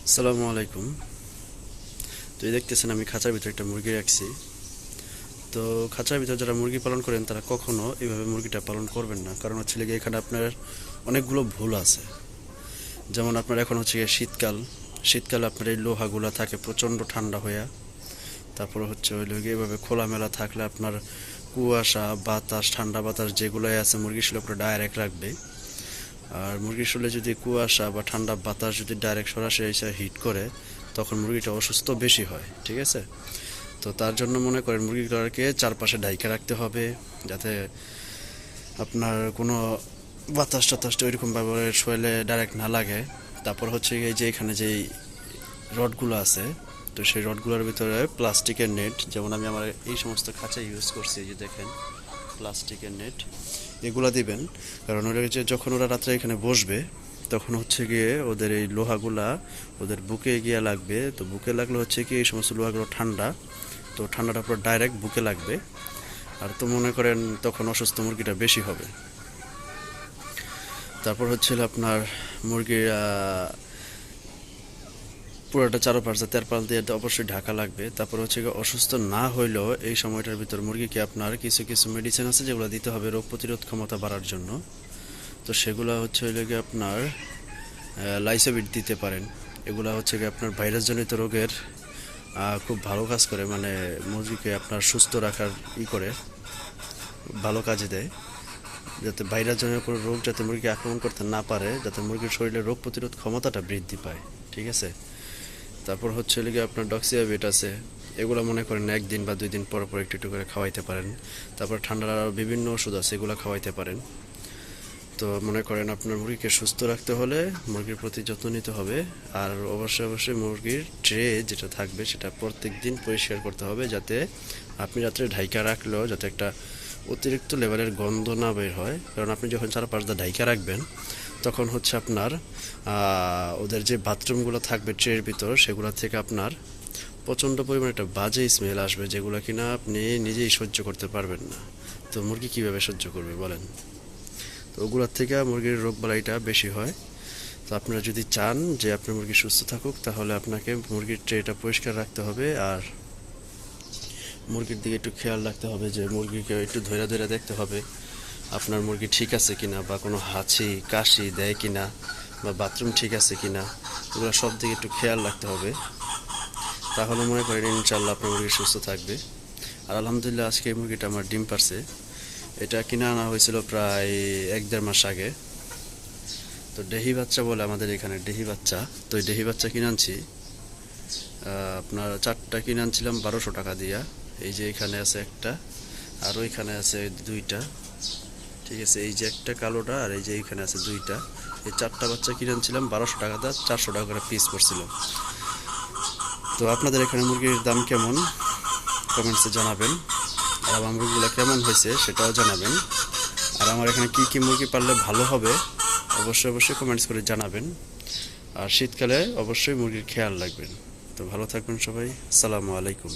আসসালামু আলাইকুম। তো এই দেখতেছেন আমি খাঁচার ভিতরে একটা মুরগি রাখছি। তো খাঁচার ভিতরে যারা মুরগি পালন করেন তারা কখনো এইভাবে মুরগিটা পালন করবেন না, কারণ হচ্ছে গিয়ে এখানে আপনার অনেকগুলো ভুল আছে। যেমন আপনার এখন হচ্ছে গিয়ে শীতকালে আপনার এই লোহাগুলা থাকে প্রচণ্ড ঠান্ডা হইয়া। তারপরে হচ্ছে ওই গিয়ে এভাবে খোলামেলা থাকলে আপনার কুয়াশা বাতাস ঠান্ডা বাতাস যেগুলোই আছে মুরগির শুলে আপনার ডাইরেক্ট রাখবে। আর মুরগির শুলে যদি কুয়াশা বা ঠান্ডা বাতাস যদি ডাইরেক্ট সরাসরি এসে হিট করে, তখন মুরগিটা অসুস্থ বেশি হয়। ঠিক আছে? তো তার জন্য মনে করেন মুরগিগুলোকে চারপাশে ঢাইকা রাখতে হবে, যাতে আপনার কোনো বাতাস টাতাস ওইরকমভাবে শরীরে ডাইরেক্ট না লাগে। তারপর হচ্ছে এই যে এখানে যেই রডগুলো আছে, তো সেই রডগুলোর ভিতরে প্লাস্টিকের নেট, যেমন আমি আমার এই সমস্ত খাঁচা ইউজ করছি, এই যে দেখেন প্লাস্টিকের নেট, এগুলা দিবেন। কারণ ওরা যে যখন ওরা রাত্রে এখানে বসবে তখন হচ্ছে গিয়ে ওদের এই লোহাগুলা ওদের বুকে গিয়ে লাগবে। তো বুকে লাগলে হচ্ছে কি এই সমস্ত লোহাগুলো ঠান্ডা, তো ঠান্ডাটা পুরো ডাইরেক্ট বুকে লাগবে। আর তো মনে করেন তখন অসুস্থ মুরগিটা বেশি হবে। তারপর হচ্ছিল আপনার মুরগির পুরোটা চারপাশে তেরপাল দিয়ে অবশ্যই ঢাকা লাগবে। তারপর হচ্ছে অসুস্থ না হইলেও এই সময়টার ভিতর মুরগিকে আপনার কিছু কিছু মেডিসিন আছে যেগুলো দিতে হবে রোগ প্রতিরোধ ক্ষমতা বাড়ার জন্য। তো সেগুলো হচ্ছে গিয়ে আপনার লাইসোভিট দিতে পারেন। এগুলো হচ্ছে গিয়ে আপনার ভাইরাসজনিত রোগের খুব ভালো কাজ করে, মানে মুরগিকে আপনার সুস্থ রাখার করে ভালো কাজে দেয়, যাতে ভাইরাসজনিত কোনো রোগ যাতে মুরগি আক্রমণ করতে না পারে, যাতে মুরগির শরীরে রোগ প্রতিরোধ ক্ষমতাটা বৃদ্ধি পায়। ঠিক আছে? তারপর হচ্ছে গিয়ে আপনার ডক্সিয়াভিট আছে, এগুলো মনে করেন একদিন বা 2 দিন পর পর একটু একটু করে খাওয়াইতে পারেন। তারপর ঠান্ডার আরও বিভিন্ন ওষুধ আছে, এগুলো খাওয়াইতে পারেন। তো মনে করেন আপনার মুরগিকে সুস্থ রাখতে হলে মুরগির প্রতি যত্ন নিতে হবে। আর অবশ্যই অবশ্যই মুরগির ট্রে যেটা থাকবে সেটা প্রত্যেক দিন পরিষ্কার করতে হবে, যাতে আপনি রাত্রে ঢাইকা রাখলেও যাতে একটা অতিরিক্ত লেভেলের গন্ধ না বের হয়। কারণ আপনি যখন চারপাশ দিয়ে ঢাইকা রাখবেন তখন হচ্ছে আপনার ওদের যে বাথরুমগুলো থাকবে ট্রের ভিতর, সেগুলো থেকে আপনার প্রচণ্ড পরিমাণে একটা বাজে স্মেল আসবে, যেগুলো কিনা আপনি নিজেই সহ্য করতে পারবেন না। তো মুরগি কীভাবে সহ্য করবে বলেন? তো ওগুলোর থেকে মুরগির রোগবালাইটা বেশি হয়। তো আপনারা যদি চান যে আপনার মুরগি সুস্থ থাকুক, তাহলে আপনাকে মুরগির ট্রেটা পরিষ্কার রাখতে হবে। আর মুরগির দিকে একটু খেয়াল রাখতে হবে, যে মুরগিকে একটু ধরে ধরে দেখতে হবে আপনার মুরগি ঠিক আছে কিনা, বা কোনো হাঁচি কাশি দেয় কিনা, বা বাথরুম ঠিক আছে কিনা, এগুলো সব দিকে একটু খেয়াল রাখতে হবে। তাহলে মনে করেন ইনশাল্লাহ আপনার মুরগি সুস্থ থাকবে। আর আলহামদুলিল্লাহ আজকে এই মুরগিটা আমার ডিম পারছে। এটা কিনে আনা হয়েছিল প্রায় 1-1.5 মাস আগে। তো ডেহি বাচ্চা বলে আমাদের এখানে ডেহি বাচ্চা। তো এই ডেহি বাচ্চা কিনে আনছি আপনার 4টা কিনে আনছিলাম 1200 টাকা দিয়া। এই যে এখানে আছে একটা, আর ওইখানে আছে 2টা। ঠিক আছে? এই যে একটা কালোটা, আর এই যে এইখানে আছে 2টা। এই 4টা বাচ্চা কিনে আনছিলাম 1200 টাকা দা, 400 টাকা করে পিস পড়ছিল। তো আপনাদের এখানে মুরগির দাম কেমন কমেন্টসে জানাবেন। আর আমার মুরগিগুলো কেমন হয়েছে সেটাও জানাবেন। আর আমার এখানে কি কি মুরগি পাললে ভালো হবে অবশ্যই অবশ্যই কমেন্টস করে জানাবেন। আর শীতকালে অবশ্যই মুরগির খেয়াল রাখবেন। তো ভালো থাকবেন সবাই। আসসালামু আলাইকুম।